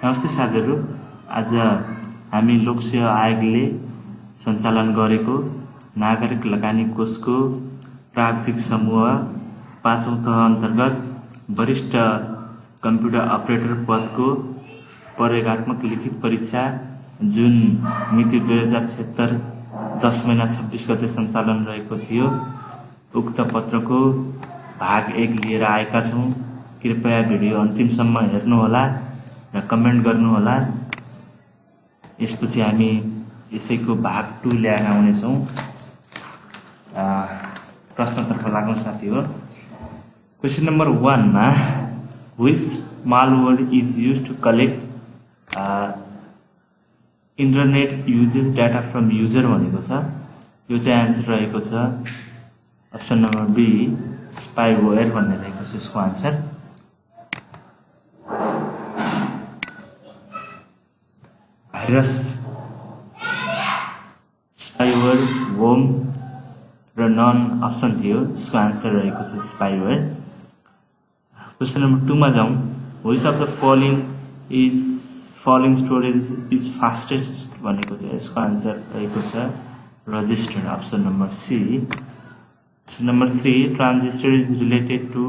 नमस्ते साथीहरु, आज हामी लोकसेवा आयोगले सञ्चालन गरेको नागरिक लगानी कोषको प्राविधिक समूह 5औं तह अन्तर्गत वरिष्ठ कम्प्युटर अपरेटर पदको प्रयोगात्मक लिखित परीक्षा जुन मिति 2076 10 महिना 26 गते सञ्चालन रहेको थियो। उक्त पत्रको भाग 1 लिएर आएका छौं। कृपया भिडियो अन्तिमसम्म हेर्नुहोला र कमेन्ट गर्नुहोला। यसपछि हामी यसैको भाग 2 ल्याएर आउने छौं। प्रश्नतर्फ लागौं साथीहरु। क्वेशन नम्बर 1 मा which malware is used to collect internet uses data from user भनेको छ। यो चाहिँ आन्सर रहेको छ अप्सन नम्बर बी स्पाइवेयर भन्ने रहेको छ यसको आन्सर। भाइरस स्पाइवेयर वर्म र नन अप्सन थियो। यसको आन्सर रहेको छ स्पाइवेयर। क्वेशन नम्बर 2 मा जाउँ। Which of the following storage is fastest भनेको छ। यसको आन्सर रहेको छ register option number C. Question number 3 transistor is related to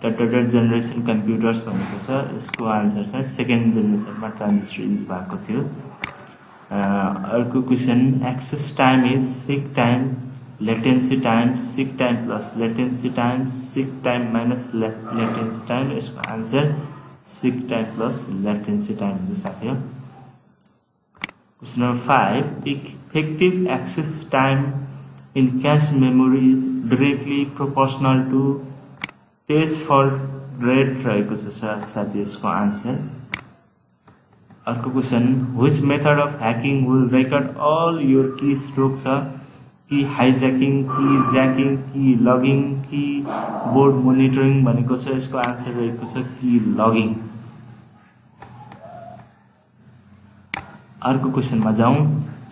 generation computers भनेको छ। यसको आन्सर छ सेकेन्ड जेनेरेसनमा ट्रान्जिस्टर युज भएको थियो। अर्को question access time is seek time latency time seek time plus latency time seek time minus latency time. यसको answer seek time plus latency time हुन्छ साथीहरु। Question number 5 effective access time in cache memory is directly proportional to page fault rate रहेको छ साथी। यसको answer. अर्को question which method of hacking will record all your keystroke छ। Key हाइजैकिङ की ज्याकिङ की लगिङ की board monitoring भनेको छ। यसको आन्सर रहेको छ की लगिङ। अर्को क्वेशनमा जाउँ।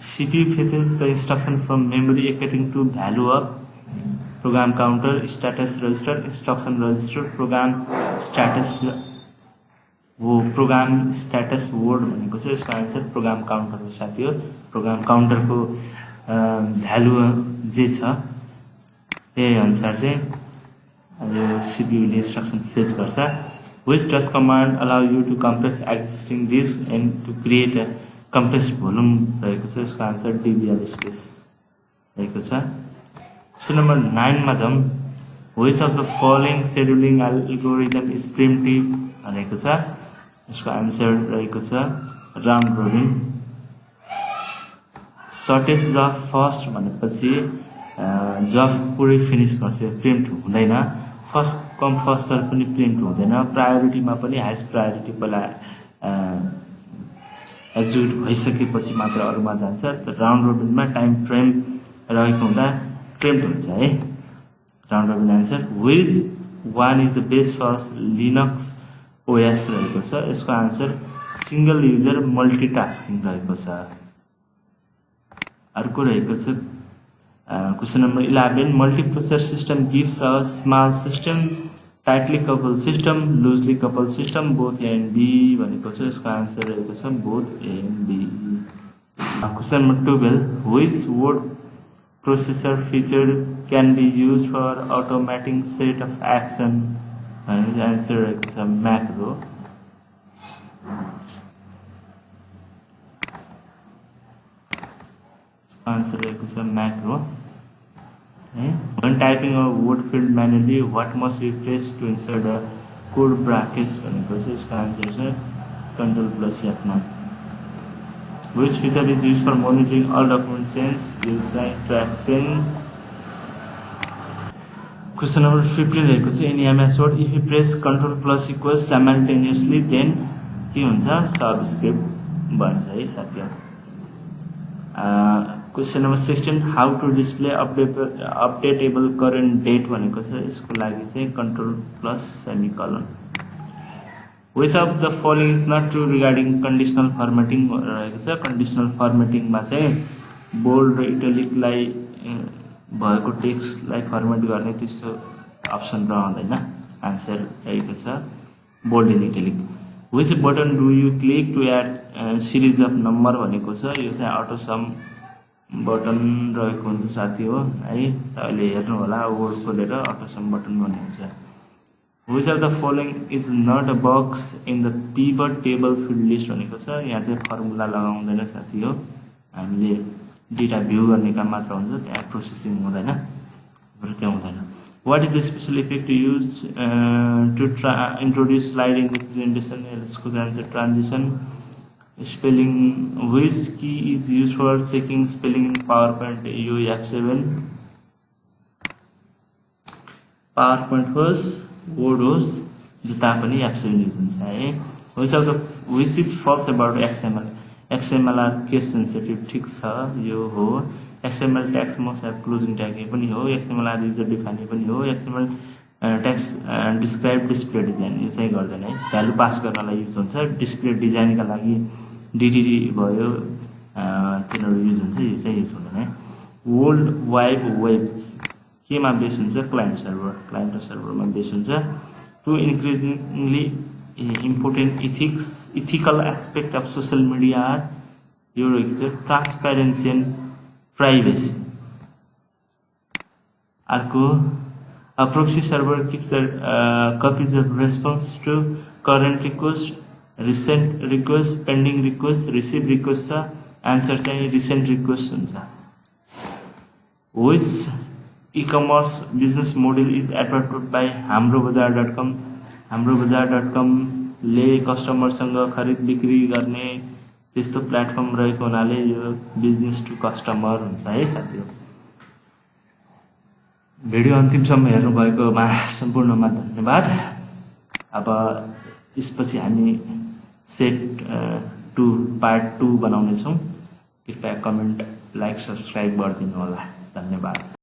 CPU fetches the instruction from memory according to value of program counter, status register, instruction register, program status word भनेको छ। यसको आन्सर प्रोग्राम काउन्टर हो साथीहरु। प्रोग्राम काउन्टरको भ्यालु जे छ त्यही अनुसार चाहिँ यो CPU ले इन्स्ट्रक्सन फेच गर्छ। Which does command allow you to compress existing disk and to create a compressed volume रहेको छ। यसको आन्सर DBL स्पेस रहेको छ। क्वेशन नम्बर 9 मा जाउँ। Which of the following scheduling algorithm is primitive भनेको छ। यसको आन्सर रहेको छ राउन्ड रोबिन। सर्टेज जब फर्स्ट भनेपछि जब पुरै फिनिश गर्छ प्रिन्ट हुँदैन। फर्स्ट कम फर्स्ट सर्भ पनि प्रिन्ट हुँदैन। प्रायोरिटीमा पनि हाइएस्ट प्रायोरिटी पहिला एक्जिक्युट भइसकेपछि मात्र अरुमा जान्छ। त राउन्ड रोबिनमा टाइम फ्रेम रहेको हुँदा प्रिन्ट हुन्छ है। Round robin answer. Which one is the best for Linux OS रहेको छ। यसको आन्सर सिंगल युजर मल्टिटास्किङ रहेको छ। अर्को रहेको छ question number 11 multiprocessor system gives a small system tightly couple system loosely couple system both A and B भनेको छ। यसको आन्सर रहेको छ both A and B. Question number 12 which word processor feature can be used for automating set of action भनेको answer रहेको छ macro. Answer रहेको छ macro. When typing a word field manually, what must be pressed to insert a code brackets भनेको छ। यसको answer छ Ctrl+F9। Which feature is used for monitoring all document change? Use track change। Question number 15 रहेको छ in MS Word if you press Ctrl+ simultaneously then के हुन्छ subscript बन्छ है साथीहरु। Question number 16 how to display updatable current date भनेको छ। यसको लागि चाहिँ Ctrl+सेमिकोलन। Which of the following is not true regarding conditional formatting रहेको छ। कन्डिसनल फर्मेटिङमा चाहिँ बोल्ड र इटालिकलाई भएको टेक्स्टलाई फर्मेट गर्ने त्यस्तो अप्सन रहँदैन। आन्सर रहेको छ bold and italic. which button do you click to add series of number भनेको छ यो चाहिँ अटो सम बटन रहेको हुन्छ साथी हो है तपाईले हेर्नु होला वर्ड खोलेर अटो सम बटन भन्ने हुन्छ which of the following is not a box in the pivot table field list भनेको छ यहाँ चाहिँ फर्मुला लगाउँदैन साथी हो हामीले डेटा भ्यू गर्ने काम मात्र हुन्छ त्यहाँ प्रोसेसिङ हुँदैन र त्यो हुँदैन what is the special effect to use to introduce slide in the presentation यसको answer transition spelling which key is used for checking spelling in PowerPoint यो F7 PowerPoint होस् Word होस् जो तापनि F7 युज हुन्छ है which is false about XML are case sensitive ठीक छ यो हो XML tags must have closing tag पनि हो XML are user defined पनि हो XML tags describe display design यो चाहिँ गर्दैन है भ्यालु पास गर्नलाई युज हुन्छ डिस्प्ले डिजाइन का लागि DTD भयो तिनीहरु युज हुन्छ यो चाहिँ युज हुँदैन है वर्ल्ड वाइड वेब केमा बेस हुन्छ क्लाइन्ट र सर्भरमा बेस हुन्छ to इन्क्रिजिङली important ethical aspect of social media are your transparency and privacy. Arco a proxy server keeps the copies of response to current request, recent request, pending request, received request, answer चाहिँ recent request हुन्छ. Which e-commerce business model is adopted by hamrobazar.com? hamrobazar.com ले कस्टमरसँग खरिद बिक्री गर्ने त्यस्तो platform रहेको हुनाले यो बिजनेस टु कस्टमर हुन्छ है साथीहरु भिडियो अन्तिमसम्म हेर्नु भएकोमा सम्पूर्णमा धन्यवाद अब यसपछि हामी सेट 2 पार्ट 2 बनाउने छौं कृपया कमेन्ट लाइक सब्स्क्राइब गरिदिनु होला धन्यवाद